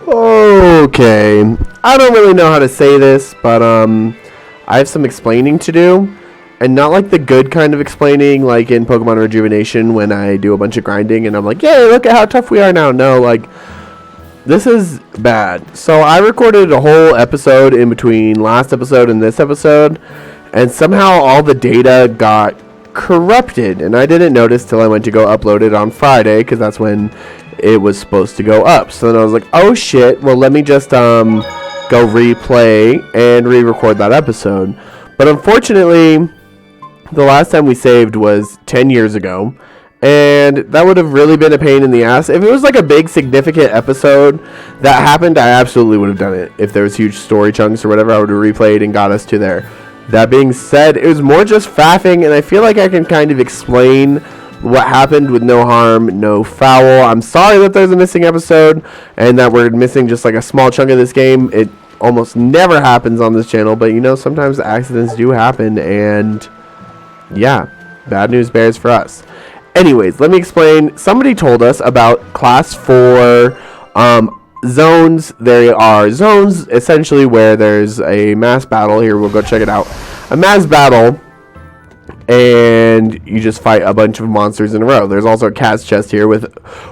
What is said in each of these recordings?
Okay, I don't really know how to say this, but I have some explaining to do, and not like the good kind of explaining, like in Pokemon Rejuvenation when I do a bunch of grinding and I'm like, yay, look at how tough we are now. No, like, this is bad. So I recorded a whole episode in between last episode and this episode, and somehow all the data got corrupted, and I didn't notice till I went to go upload it on Friday, because that's when it was supposed to go up. So then I was like, oh shit, well let me just go replay and re-record that episode. But unfortunately, the last time we saved was 10 years ago, and that would have really been a pain in the ass. If it was like a big significant episode that happened, I absolutely would have done it. If there was huge story chunks or whatever, I would have replayed and got us to there. That being said, it was more just faffing, and I feel like I can kind of explain what happened with no harm, no foul. I'm sorry that there's a missing episode and that we're missing just like a small chunk of this game. It almost never happens on this channel, but you know, sometimes accidents do happen, and yeah, bad news bears for us. Anyways, let me explain. Somebody told us about class 4 zones. There are zones essentially where there's a mass battle. Here, we'll go check it out. A mass battle, and you just fight a bunch of monsters in a row. There's also a cat's chest here with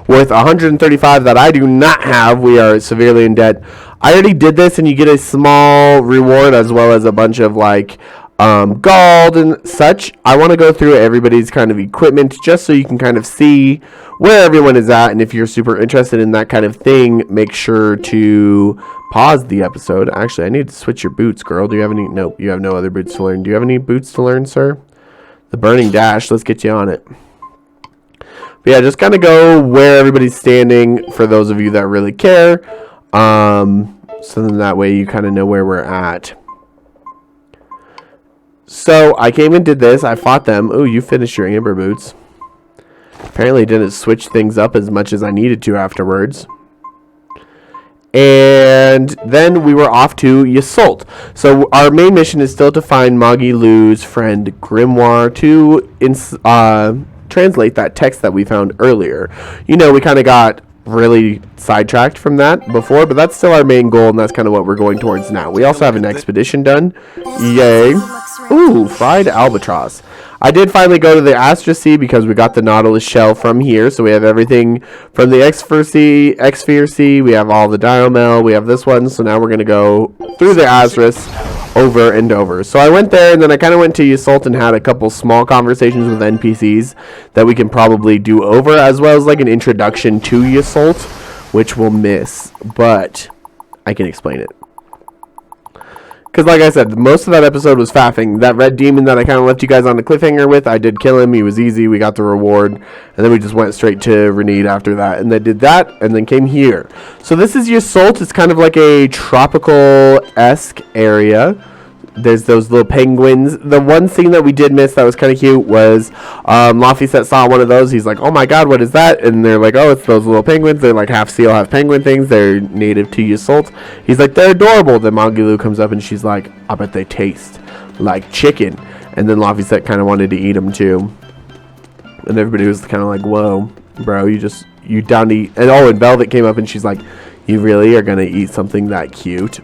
135 that I do not have. We are severely in debt. I already did this, and you get a small reward as well as a bunch of like gold and such. I want to go through everybody's kind of equipment just so you can kind of see where everyone is at, and if you're super interested in that kind of thing, make sure to pause the episode. Actually, I need to switch your boots, girl. Do you have any? Nope, you have no other boots to learn. Do you have any boots to learn, sir? The Burning Dash, let's get you on it. But yeah, just kind of go where everybody's standing for those of you that really care. So then that way you kind of know where we're at. So I came and did this. I fought them. Oh, you finished your Amber boots. Apparently didn't switch things up as much as I needed to afterwards. And then we were off to Yassault. So our main mission is still to find Magilou's friend Grimoire to translate that text that we found earlier. You know, we kind of got really sidetracked from that before, but that's still our main goal, and that's kind of what we're going towards now. We also have an expedition done. Yay. Ooh, fried albatross. I did finally go to the Astra Sea because we got the Nautilus shell from here. So we have everything from the X-Sphere Sea. We have all the Diomel. We have this one. So now we're going to go through the Azris over and over. So I went there, and then I kind of went to Yassault and had a couple small conversations with NPCs that we can probably do over, as well as like an introduction to Yassault, which we'll miss, but I can explain it. Because like I said, most of that episode was faffing. That red demon that I kind of left you guys on the cliffhanger with, I did kill him. He was easy. We got the reward. And then we just went straight to Renede after that. And they did that and then came here. So this is Yassault. It's kind of like a tropical-esque area. There's those little penguins. The one scene that we did miss that was kind of cute was Laphicet saw one of those. He's like, oh my god, what is that? And they're like, oh, it's those little penguins. They're like half seal, half penguin things. They're native to Yassault. He's like, they're adorable. Then Magilou comes up and she's like, I bet they taste like chicken. And then Laphicet kind of wanted to eat them too. And everybody was kind of like, whoa, bro, you down to eat. And oh, and Velvet came up and she's like, you really are going to eat something that cute?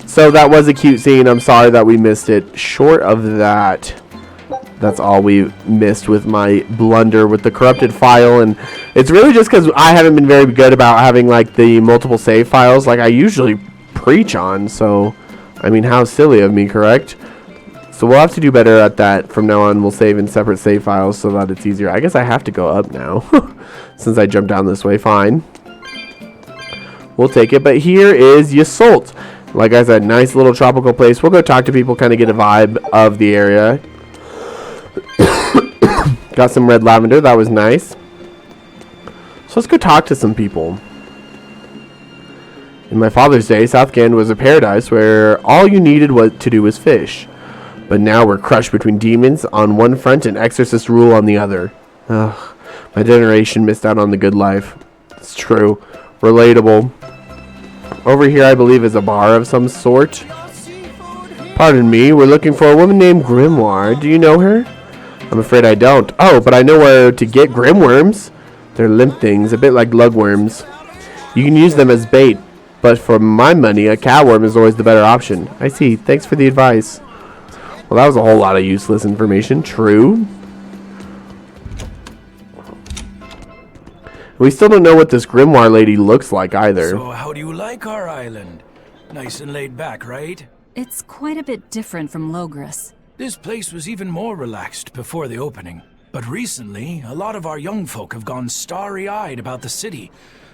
So that was a cute scene. I'm sorry that we missed it. Short of that, that's all we missed with my blunder with the corrupted file. And it's really just because I haven't been very good about having like the multiple save files like I usually preach on. So, I mean, how silly of me, correct? So we'll have to do better at that. From now on, we'll save in separate save files so that it's easier. I guess I have to go up now since I jumped down this way. Fine. We'll take it. But here is Yassault. Like I said, nice little tropical place. We'll go talk to people, kind of get a vibe of the area. Got some red lavender. That was nice. So let's go talk to some people. In my father's day, Southgate was a paradise where all you needed to do was fish. But now we're crushed between demons on one front and exorcist rule on the other. Ugh, my generation missed out on the good life. It's true. Relatable. Over here, I believe, is a bar of some sort. Pardon me, we're looking for a woman named Grimoire. Do you know her? I'm afraid I don't. Oh, but I know where to get grimworms. They're limp things, a bit like lugworms. You can use them as bait, but for my money, a catworm is always the better option. I see. Thanks for the advice. Well, that was a whole lot of useless information. True. We still don't know what this grimoire lady looks like either. So how do you like our island? Nice and laid back, right? It's quite a bit different from Logris. This place was even more relaxed before the opening. But recently, a lot of our young folk have gone starry-eyed about the city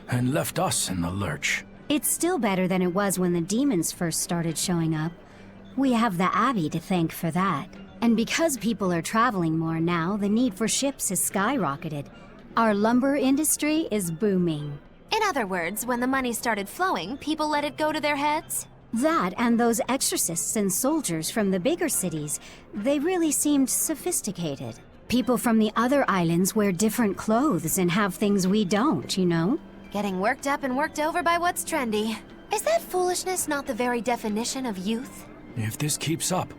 and left us in the lurch. It's still better than it was when the demons first started showing up. We have the Abbey to thank for that. And because people are traveling more now, the need for ships has skyrocketed. Our lumber industry is booming. In other words, when the money started flowing, people let it go to their heads? That and those exorcists and soldiers from the bigger cities, they really seemed sophisticated. People from the other islands wear different clothes and have things we don't, you know? Getting worked up and worked over by what's trendy. Is that foolishness not the very definition of youth? If this keeps up,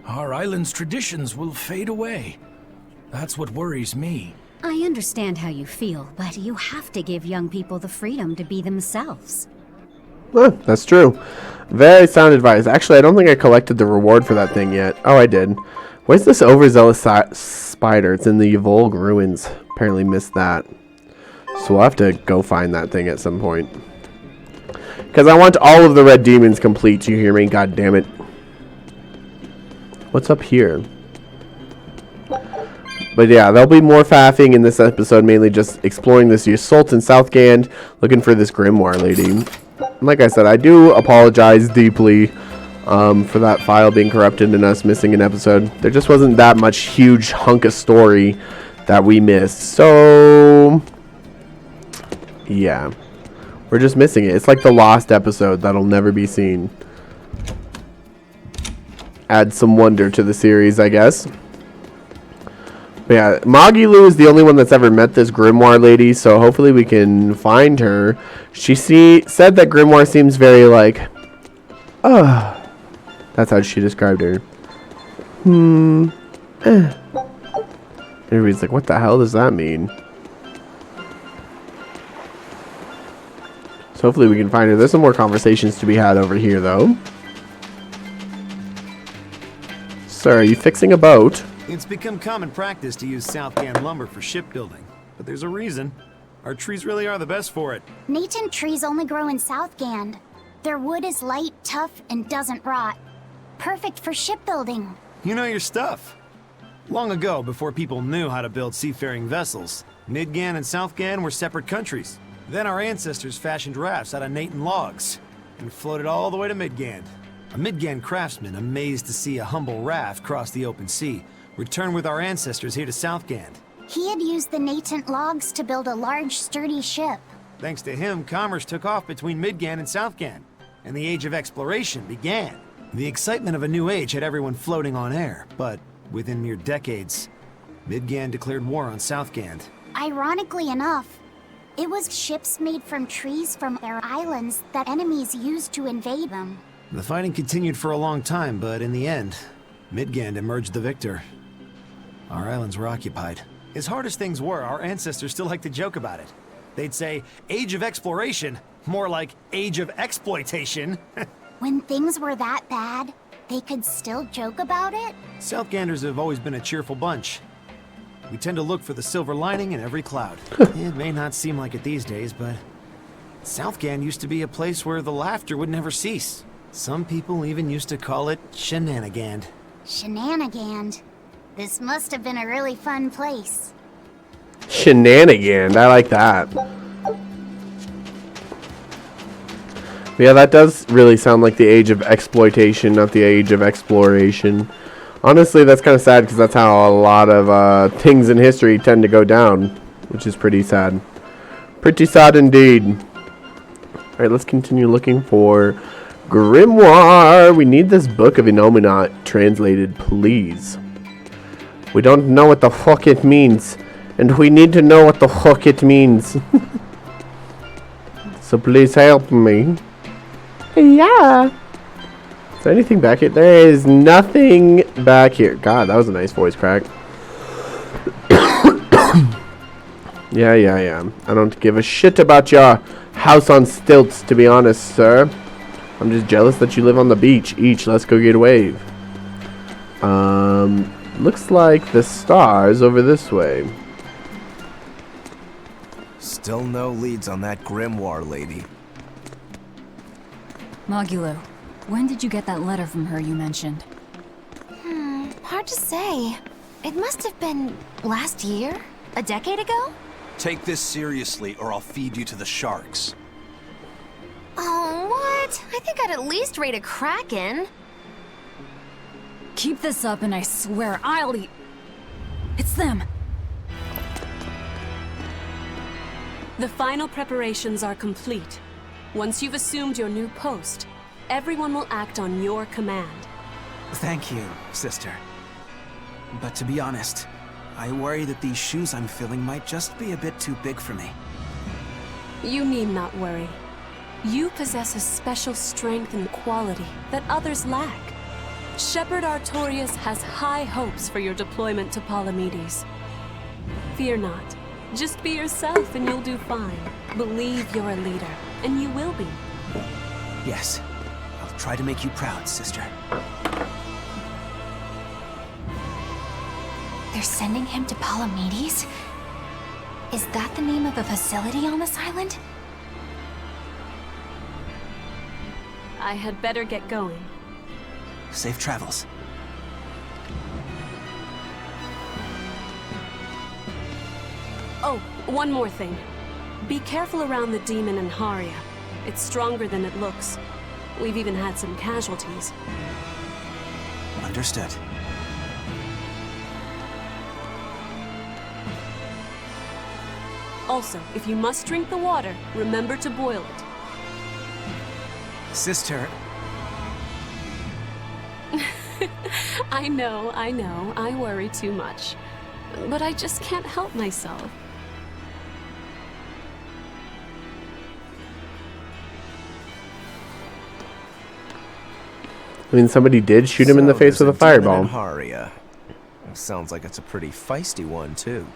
our island's traditions will fade away. That's what worries me. I understand how you feel, but you have to give young people the freedom to be themselves. That's true. Very sound advice. Actually, I don't think I collected the reward for that thing yet. Oh, I did. Where's this overzealous spider? It's in the Yvolg ruins. Apparently missed that. So we'll have to go find that thing at some point. Because I want all of the red demons complete. You hear me? God damn it. What's up here? But yeah, there'll be more faffing in this episode, mainly just exploring this Yasult in Southgand, looking for this grimoire lady. Like I said, I do apologize deeply for that file being corrupted and us missing an episode. There just wasn't that much huge hunk of story that we missed. So, yeah. We're just missing it. It's like the lost episode that'll never be seen. Add some wonder to the series, I guess. But yeah, Magilu is the only one that's ever met this grimoire lady, so hopefully we can find her. She said that grimoire seems very like, that's how she described her. Everybody's like, what the hell does that mean? So hopefully we can find her. There's some more conversations to be had over here, though. Sir, are you fixing a boat? It's become common practice to use Southgand lumber for shipbuilding, but there's a reason. Our trees really are the best for it. Natant trees only grow in Southgand. Their wood is light, tough, and doesn't rot. Perfect for shipbuilding. You know your stuff. Long ago, before people knew how to build seafaring vessels, Midgand and Southgand were separate countries. Then our ancestors fashioned rafts out of Natant logs and floated all the way to Midgand. A Midgand craftsman, amazed to see a humble raft cross the open sea, returned with our ancestors here to Southgand. He had used the Natant logs to build a large, sturdy ship. Thanks to him, commerce took off between Midgand and Southgand, and the Age of Exploration began. The excitement of a new age had everyone floating on air, but within mere decades, Midgand declared war on Southgand. Ironically enough, it was ships made from trees from their islands that enemies used to invade them. The fighting continued for a long time, but in the end, Midgand emerged the victor. Our islands were occupied. As hard as things were, our ancestors still liked to joke about it. They'd say, Age of Exploration, more like Age of Exploitation. When things were that bad, they could still joke about it? Southganders have always been a cheerful bunch. We tend to look for the silver lining in every cloud. It may not seem like it these days, but Southgand used to be a place where the laughter would never cease. Some people even used to call it Shenanigand. Shenanigand. This must have been a really fun place. Shenanigans. I like that. Yeah, that does really sound like the age of exploitation, not the age of exploration. Honestly, that's kind of sad because that's how a lot of things in history tend to go down, which is pretty sad. Pretty sad indeed. Alright, let's continue looking for Grimoire. We need this book of Innominat translated, please. We don't know what the fuck it means, and we need to know what the fuck it means. So please help me. Yeah. Is there anything back here? There is nothing back here. God, that was a nice voice crack. Yeah. I don't give a shit about your house on stilts, to be honest, sir. I'm just jealous that you live on the beach. Let's go get a wave. Looks like the star's over this way. Still no leads on that grimoire lady. Magulu, when did you get that letter from her you mentioned? Hard to say. It must have been last year? A decade ago? Take this seriously, or I'll feed you to the sharks. Oh, what? I think I'd at least rate a kraken. Keep this up and I swear I'll eat... It's them! The final preparations are complete. Once you've assumed your new post, everyone will act on your command. Thank you, sister. But to be honest, I worry that these shoes I'm filling might just be a bit too big for me. You need not worry. You possess a special strength and quality that others lack. Shepherd Artorias has high hopes for your deployment to Palamedes. Fear not. Just be yourself and you'll do fine. Believe you're a leader, and you will be. Yes, I'll try to make you proud, sister. They're sending him to Palamedes? Is that the name of a facility on this island? I had better get going. Safe travels. Oh, one more thing. Be careful around the demon in Haria. It's stronger than it looks. We've even had some casualties. Understood. Also, if you must drink the water, remember to boil it. Sister... I know, I worry too much. But I just can't help myself. I mean, somebody did shoot him in the face with a fireball. Haria. Sounds like it's a pretty feisty one, too.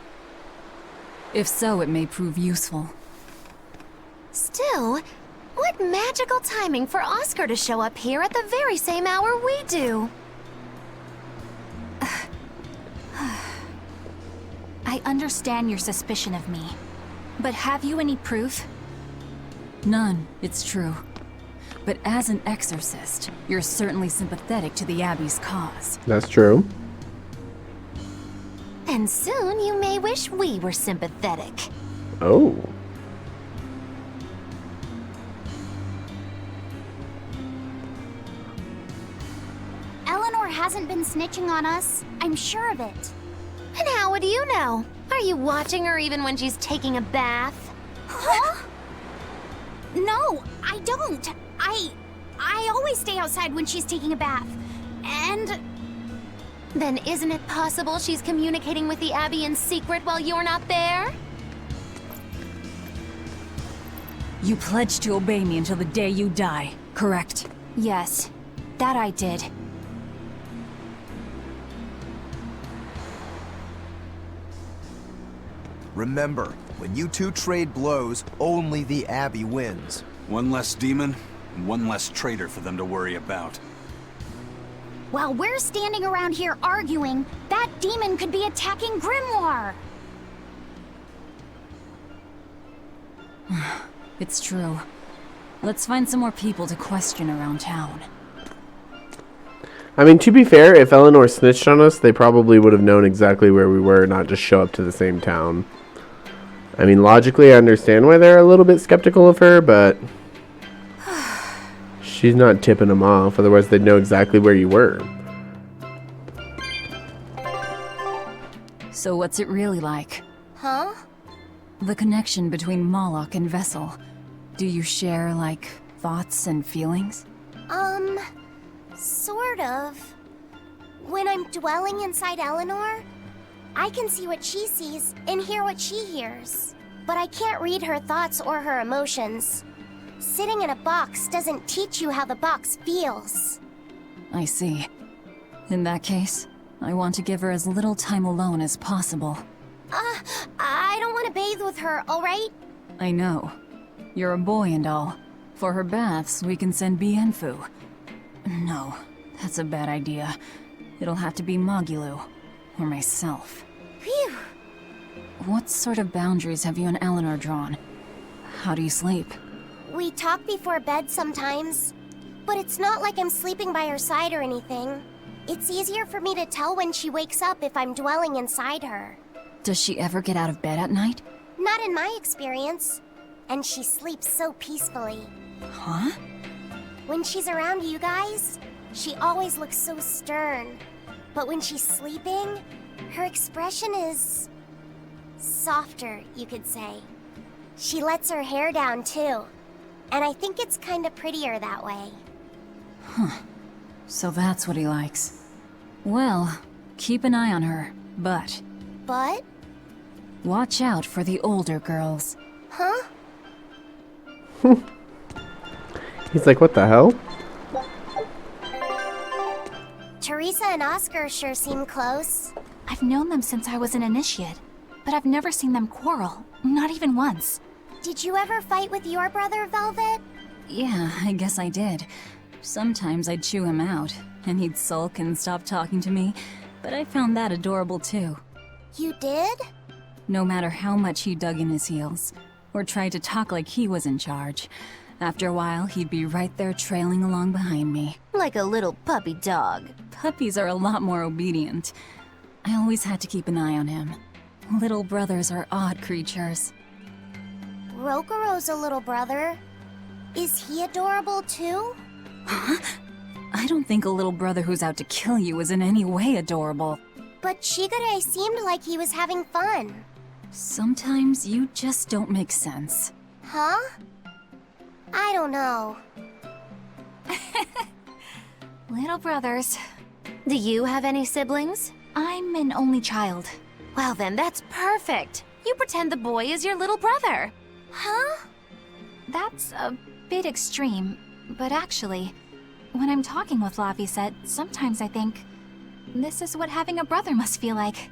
If so, it may prove useful. Still, what magical timing for Oscar to show up here at the very same hour we do. I understand your suspicion of me, but have you any proof? None, it's true. But as an exorcist, you're certainly sympathetic to the Abbey's cause. That's true. And soon you may wish we were sympathetic. Oh. Eleanor hasn't been snitching on us. I'm sure of it. And how would you know? Are you watching her even when she's taking a bath? Huh? No, I don't. I always stay outside when she's taking a bath. And... Then isn't it possible she's communicating with the Abbey in secret while you're not there? You pledged to obey me until the day you die, correct? yes, that I did. Remember, when you two trade blows, only the Abbey wins. One less demon, and one less traitor for them to worry about. While we're standing around here arguing, that demon could be attacking Grimoire. It's true. Let's find some more people to question around town. I mean, to be fair, if Eleanor snitched on us, they probably would have known exactly where we were, not just show up to the same town. I mean, logically, I understand why they're a little bit skeptical of her, but... she's not tipping them off, otherwise they'd know exactly where you were. So what's it really like? Huh? The connection between Moloch and Vessel. Do you share, like, thoughts and feelings? Sort of. When I'm dwelling inside Eleanor, I can see what she sees and hear what she hears. But I can't read her thoughts or her emotions. Sitting in a box doesn't teach you how the box feels. I see. In that case, I want to give her as little time alone as possible. I don't want to bathe with her, alright? I know. You're a boy and all. For her baths, we can send Bienfu. No, that's a bad idea. It'll have to be Magulu. Or myself. Phew. What sort of boundaries have you and Eleanor drawn? How do you sleep? We talk before bed sometimes. But it's not like I'm sleeping by her side or anything. It's easier for me to tell when she wakes up if I'm dwelling inside her. Does she ever get out of bed at night? Not in my experience. And she sleeps so peacefully. Huh? When she's around you guys, she always looks so stern. But when she's sleeping, her expression is softer, you could say. She lets her hair down too. And I think it's kinda prettier that way. Huh. So that's what he likes. Well, keep an eye on her, but... But? Watch out for the older girls. Huh? He's like, what the hell? Teresa and Oscar sure seem close. I've known them since I was an initiate, but I've never seen them quarrel, not even once. Did you ever fight with your brother, Velvet? Yeah, I guess I did. Sometimes I'd chew him out, and he'd sulk and stop talking to me, but I found that adorable too. You did? No matter how much he dug in his heels, or tried to talk like he was in charge, after a while he'd be right there trailing along behind me. Like a little puppy dog. Puppies are a lot more obedient. I always had to keep an eye on him. Little brothers are odd creatures. Rokuro's a little brother. Is he adorable too? Huh? I don't think a little brother who's out to kill you is in any way adorable. But Shigure seemed like he was having fun. Sometimes you just don't make sense. Huh? I don't know. Little brothers. Do you have any siblings? I'm an only child. Well then, that's perfect. You pretend the boy is your little brother. Huh? That's a bit extreme, but actually, when I'm talking with Laphicet, sometimes I think, this is what having a brother must feel like.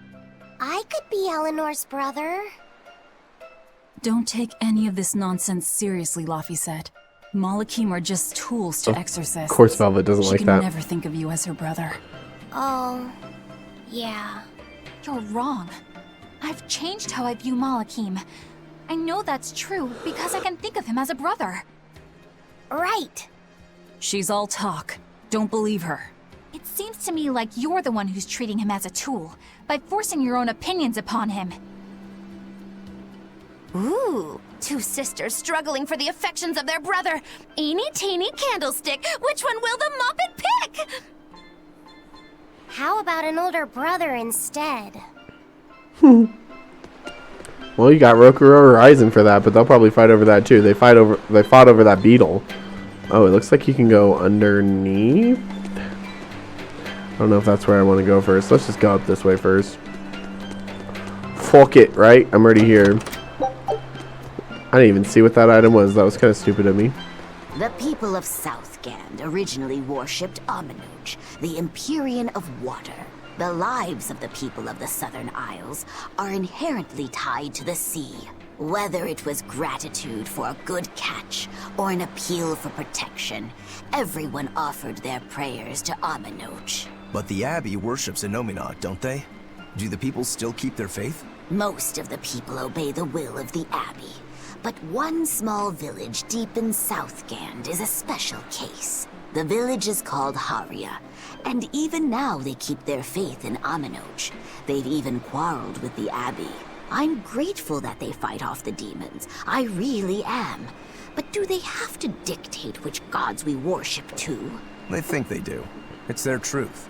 I could be Eleanor's brother. Don't take any of this nonsense seriously, Laphicet. Malakim are just tools to exorcists. Of course Velvet doesn't like that. She can never think of you as her brother. Oh, yeah. You're wrong. I've changed how I view Malakim. I know that's true because I can think of him as a brother. Right. She's all talk. Don't believe her. It seems to me like you're the one who's treating him as a tool, by forcing your own opinions upon him. Ooh, two sisters struggling for the affections of their brother. Eeny teeny candlestick, which one will the Muppet pick? How about an older brother instead? Well, you got Rokuro or Aizen for that, but they'll probably fight over that too. They fought over that beetle. Oh, it looks like you can go underneath. I don't know if that's where I want to go first. Let's just go up this way first. Fuck it, right? I'm already here. I didn't even see what that item was. That was kind of stupid of me. The people of Southgand originally worshipped Aminuj, the Empyrean of Water. The lives of the people of the Southern Isles are inherently tied to the sea. Whether it was gratitude for a good catch or an appeal for protection, everyone offered their prayers to Aminuj. But the Abbey worships Innominat, don't they? Do the people still keep their faith? Most of the people obey the will of the Abbey. But one small village deep in Southgand is a special case. The village is called Haria, and even now they keep their faith in Aminuj. They've even quarreled with the Abbey. I'm grateful that they fight off the demons. I really am. But do they have to dictate which gods we worship too? They think they do. It's their truth.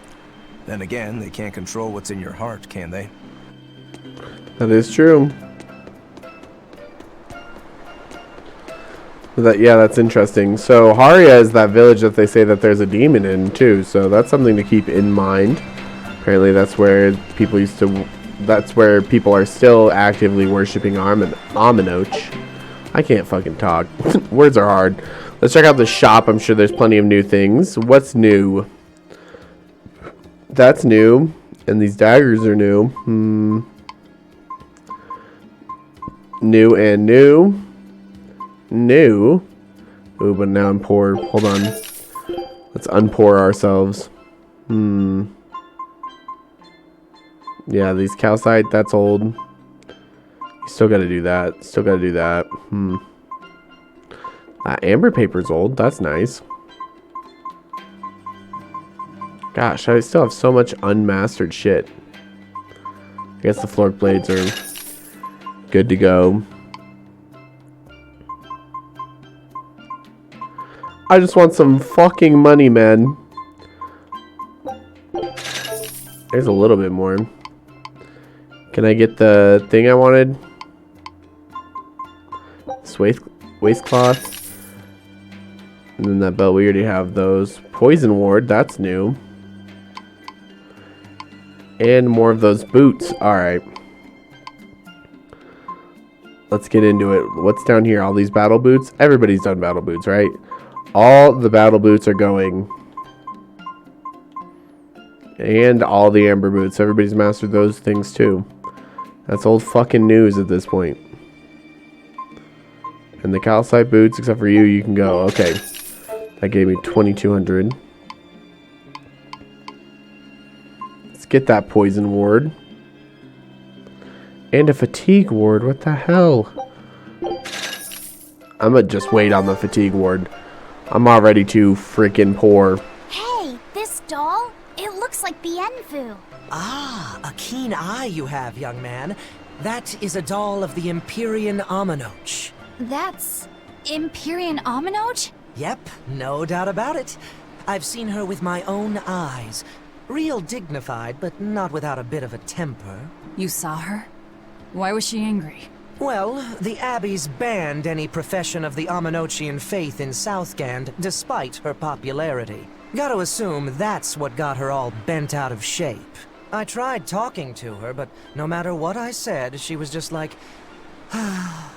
Then again, they can't control what's in your heart, can they? That is true. That's interesting. So Haria is that village that they say that there's a demon in too. So that's something to keep in mind. Apparently, that's where people are still actively worshiping Aminoch. I can't fucking talk. Words are hard. Let's check out the shop. I'm sure there's plenty of new things. What's new? That's new. And these daggers are new. New and new. New. Ooh, but now I'm poor. Hold on. Let's unpour ourselves. Yeah, these calcite, that's old. You still gotta do that. Still gotta do that. Amber paper's old. That's nice. Gosh, I still have so much unmastered shit. I guess the floor blades are good to go. I just want some fucking money, man. There's a little bit more. Can I get the thing I wanted? This waistcloth. And then that belt, we already have those. Poison ward, that's new. And more of those boots. Alright. Let's get into it. What's down here? All these battle boots? Everybody's done battle boots, right? All the battle boots are going. And all the amber boots. Everybody's mastered those things too. That's old fucking news at this point. And the calcite boots, except for you, you can go. Okay. That gave me 2,200. Let's get that poison ward. And a fatigue ward. What the hell? I'm gonna just wait on the fatigue ward. I'm already too freaking poor. Hey, this doll? It looks like Bienfu. Ah, a keen eye you have, young man. That is a doll of the Empyrean Aminoch. That's Empyrean Aminoch? Yep, no doubt about it. I've seen her with my own eyes. Real dignified, but not without a bit of a temper. You saw her? Why was she angry? Well, the Abbey's banned any profession of the Aminochian faith in Southgand, despite her popularity. Gotta assume that's what got her all bent out of shape. I tried talking to her, but no matter what I said, she was just like, oh.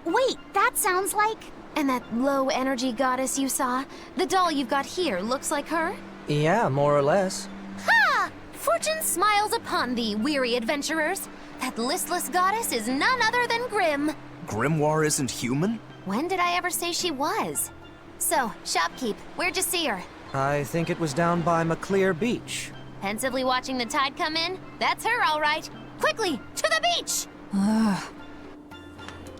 Wait, that sounds like... And that low-energy goddess you saw? The doll you've got here looks like her? Yeah, more or less. Ha! Fortune smiles upon thee, weary adventurers. That listless goddess is none other than Grim. Grimoire isn't human? When did I ever say she was? So, shopkeep, where'd you see her? I think it was down by McClear Beach. Pensively watching the tide come in? That's her, all right. Quickly, to the beach!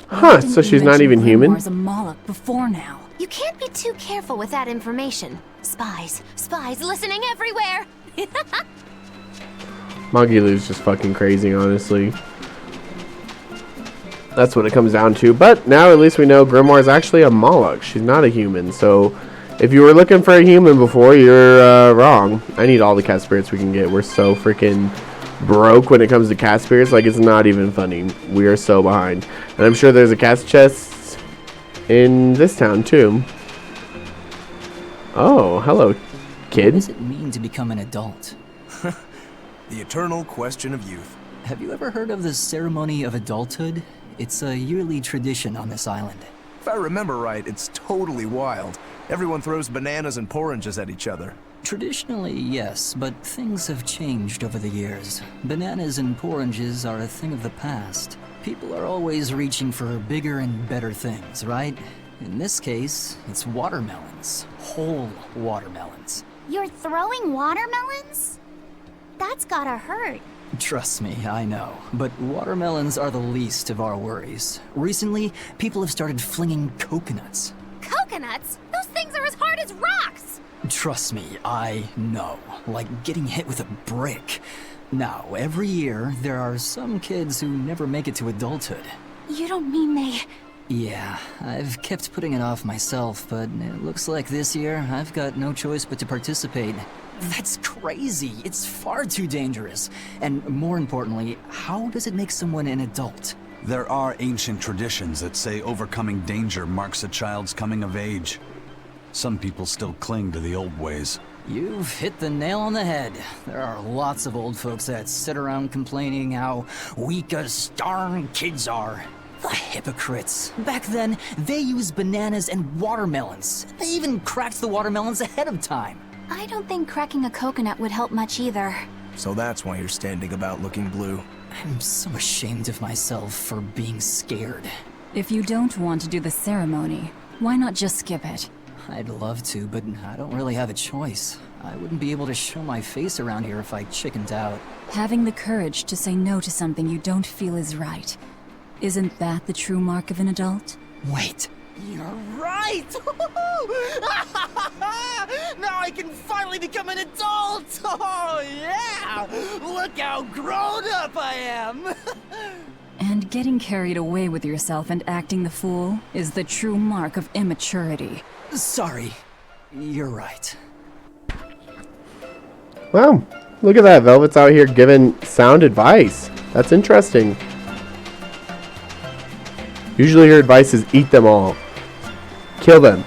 Huh, so she's not even human? A Moloch before now. You can't be too careful with that information. Spies listening everywhere! Magilu's just fucking crazy, honestly. That's what it comes down to. But now at least we know Grimoire is actually a Moloch. She's not a human. So if you were looking for a human before, you're wrong. I need all the cat spirits we can get. We're so freaking broke when it comes to cat spirits. Like, it's not even funny. We are so behind. And I'm sure there's a cat chest in this town too. Oh, hello, kid. What does it mean to become an adult? The eternal question of youth. Have you ever heard of the ceremony of adulthood? It's a yearly tradition on this island. If I remember right, it's totally wild. Everyone throws bananas and oranges at each other. Traditionally, yes, but things have changed over the years. Bananas and oranges are a thing of the past. People are always reaching for bigger and better things, right? In this case, it's watermelons. Whole watermelons. You're throwing watermelons? That's gotta hurt. Trust me, I know. But watermelons are the least of our worries. Recently, people have started flinging coconuts. Coconuts? Those things are as hard as rocks! Trust me, I know. Like getting hit with a brick. Now, every year, there are some kids who never make it to adulthood. You don't mean they... Yeah, I've kept putting it off myself, but it looks like this year I've got no choice but to participate. That's crazy. It's far too dangerous. And more importantly, how does it make someone an adult? There are ancient traditions that say overcoming danger marks a child's coming of age. Some people still cling to the old ways. You've hit the nail on the head. There are lots of old folks that sit around complaining how weak us darn kids are. The hypocrites. Back then, they used bananas and watermelons. They even cracked the watermelons ahead of time. I don't think cracking a coconut would help much either. So that's why you're standing about looking blue. I'm so ashamed of myself for being scared. If you don't want to do the ceremony, why not just skip it? I'd love to, but I don't really have a choice. I wouldn't be able to show my face around here if I chickened out. Having the courage to say no to something you don't feel is right. Isn't that the true mark of an adult? Wait. You're right! Now I can finally become an adult! Oh, yeah! Look how grown up I am! And getting carried away with yourself and acting the fool is the true mark of immaturity. Sorry. You're right. Wow, look at that. Velvet's out here giving sound advice. That's interesting. Usually her advice is eat them all. Kill them.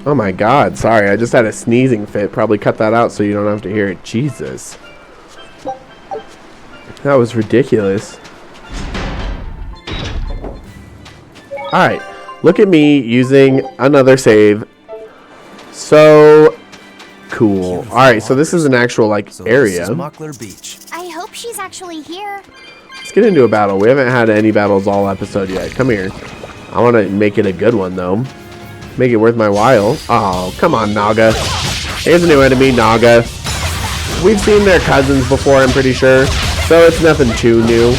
Oh my god, sorry, I just had a sneezing fit. Probably cut that out so you don't have to hear it. Jesus. That was ridiculous. Alright, look at me using another save. So cool. Alright, so this is an actual, like, area. Beach. I hope she's actually here. Let's get into a battle. We haven't had any battles all episode yet. Come here. I want to make it a good one, though. Make it worth my while. Oh, come on, Naga. Here's a new enemy, Naga. We've seen their cousins before, I'm pretty sure. So it's nothing too new.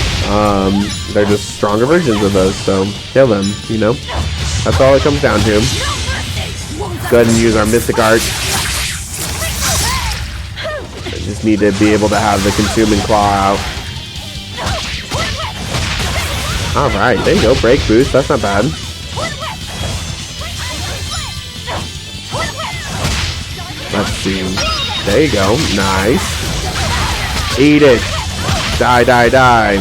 They're just stronger versions of those, so kill them, you know? That's all it comes down to. Go ahead and use our Mystic Art. I just need to be able to have the Consuming Claw out. Alright, there you go. Break boost. That's not bad. Let's see. There you go. Nice. Eat it. Die, die, die.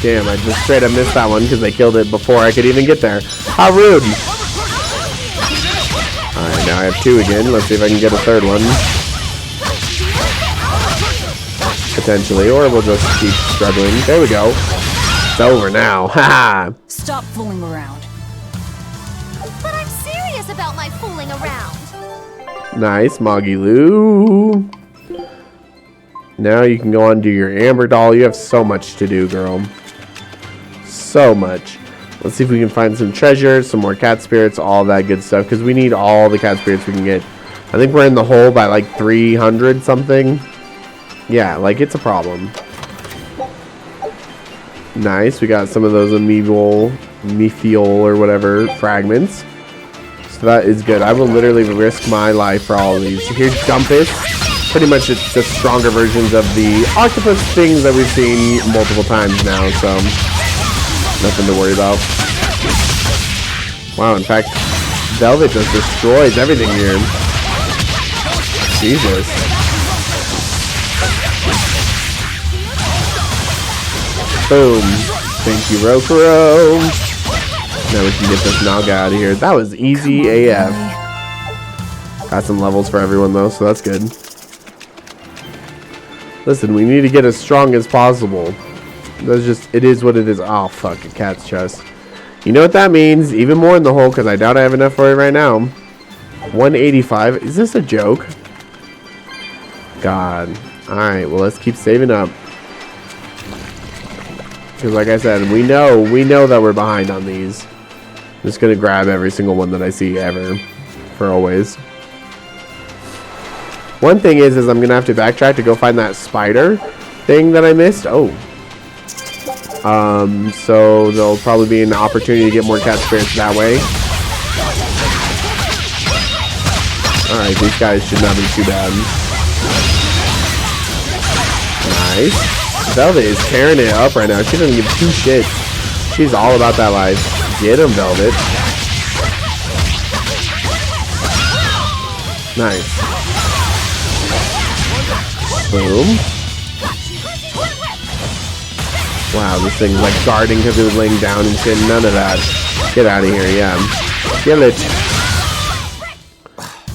Damn, I just straight up missed that one because they killed it before I could even get there. How rude. Alright, now I have two again. Let's see if I can get a third one. Potentially, or we'll just keep struggling. There we go. It's over now. Haha. Stop fooling around. But I'm serious about my fooling around. Nice, Moggy-Loo. Now you can go on and do your Amber Doll. You have so much to do, girl. So much. Let's see if we can find some treasures, some more cat spirits, all that good stuff, because we need all the cat spirits we can get. I think we're in the hole by like 300 something. Yeah, like it's a problem. Nice, we got some of those Methiol or whatever fragments. So that is good. I will literally risk my life for all of these. Here's Gumpus. Pretty much it's just stronger versions of the octopus things that we've seen multiple times now, so nothing to worry about. Wow, in fact, Velvet just destroys everything here. Jesus. Boom. Thank you, Rokuro. Now we can get this Naga out of here. That was easy AF. Got some levels for everyone, though, so that's good. Listen, we need to get as strong as possible. That's just, it is what it is. Oh, fuck, a cat's chest. You know what that means? Even more in the hole, because I doubt I have enough for it right now. 185. Is this a joke? God. Alright, well, let's keep saving up. Because like I said, we know that we're behind on these. I'm just going to grab every single one that I see ever. For always. One thing is I'm going to have to backtrack to go find that spider thing that I missed. Oh. So there'll probably be an opportunity to get more cat spirits that way. Alright, these guys should not be too bad. Nice. Velvet is tearing it up right now. She doesn't give two shits. She's all about that life. Get him, Velvet. Nice. Boom. Wow, this thing's like guarding because it was laying down and shit. None of that. Get out of here, yeah. Kill it.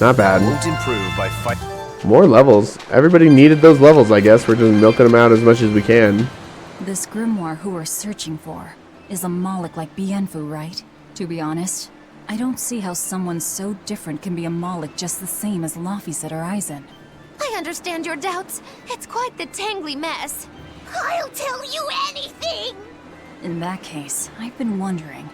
Not bad. Won't improve by fight. More levels. Everybody needed those levels, I guess. We're just milking them out as much as we can. This grimoire who we're searching for is a Moloch like Bienfu, right? To be honest, I don't see how someone so different can be a Moloch just the same as Laphicet or Eisen. I understand your doubts. It's quite the tangly mess. I'll tell you anything! In that case, I've been wondering,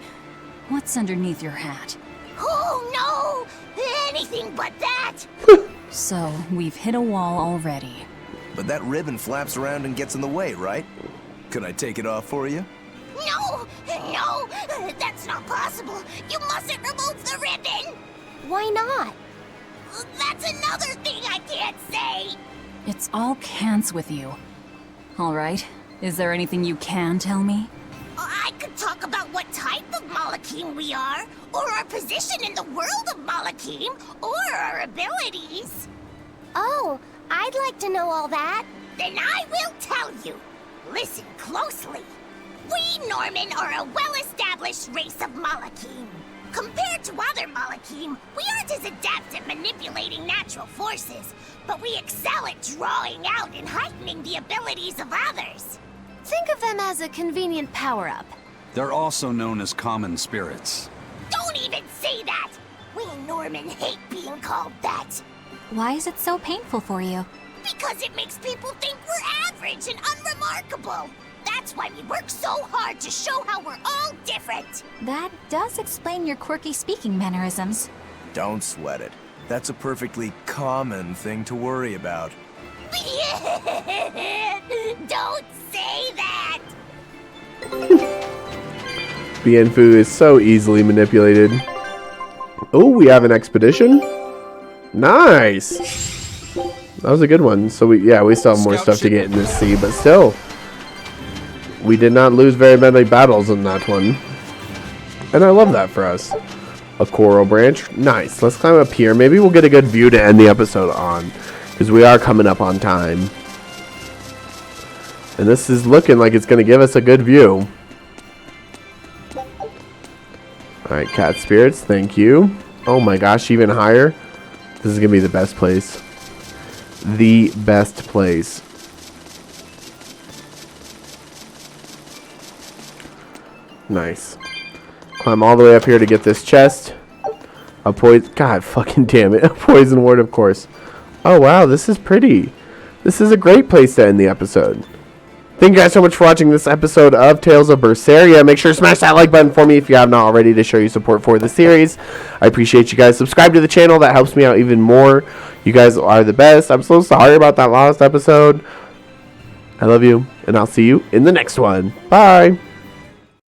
what's underneath your hat? Oh no! Anything but that! So, we've hit a wall already. But that ribbon flaps around and gets in the way, right? Could I take it off for you? No! No! That's not possible! You mustn't remove the ribbon! Why not? That's another thing I can't say! It's all cants with you. Alright, is there anything you can tell me? I could talk about what type of Malachim we are, or our position in the world of Malachim, or our abilities. Oh, I'd like to know all that. Then I will tell you. Listen closely. We Norman are a well-established race of Malachim. Compared to other Malachim, we aren't as adept at manipulating natural forces, but we excel at drawing out and heightening the abilities of others. Think of them as a convenient power-up. They're also known as common spirits. Don't even say that! We Norman hate being called that. Why is it so painful for you? Because it makes people think we're average and unremarkable. That's why we work so hard to show how we're all different. That does explain your quirky speaking mannerisms. Don't sweat it. That's a perfectly common thing to worry about. Don't say that! Bienfu is so easily manipulated. Oh, we have an expedition? Nice! That was a good one. So we still have more stuff to get in this sea, but still. We did not lose very many battles in that one. And I love that for us. A coral branch. Nice. Let's climb up here. Maybe we'll get a good view to end the episode on. Because we are coming up on time. And this is looking like it's going to give us a good view. Alright, cat spirits. Thank you. Oh my gosh, even higher. This is going to be the best place. The best place. Nice. Climb all the way up here to get this chest. A poison. God fucking damn it. A poison ward, of course. Oh wow, this is pretty. This is a great place to end the episode. Thank you guys so much for watching this episode of Tales of Berseria. Make sure to smash that like button for me if you have not already to show your support for the series. I appreciate you guys. Subscribe to the channel. That helps me out even more. You guys are the best. I'm so sorry about that last episode. I love you, and I'll see you in the next one. Bye.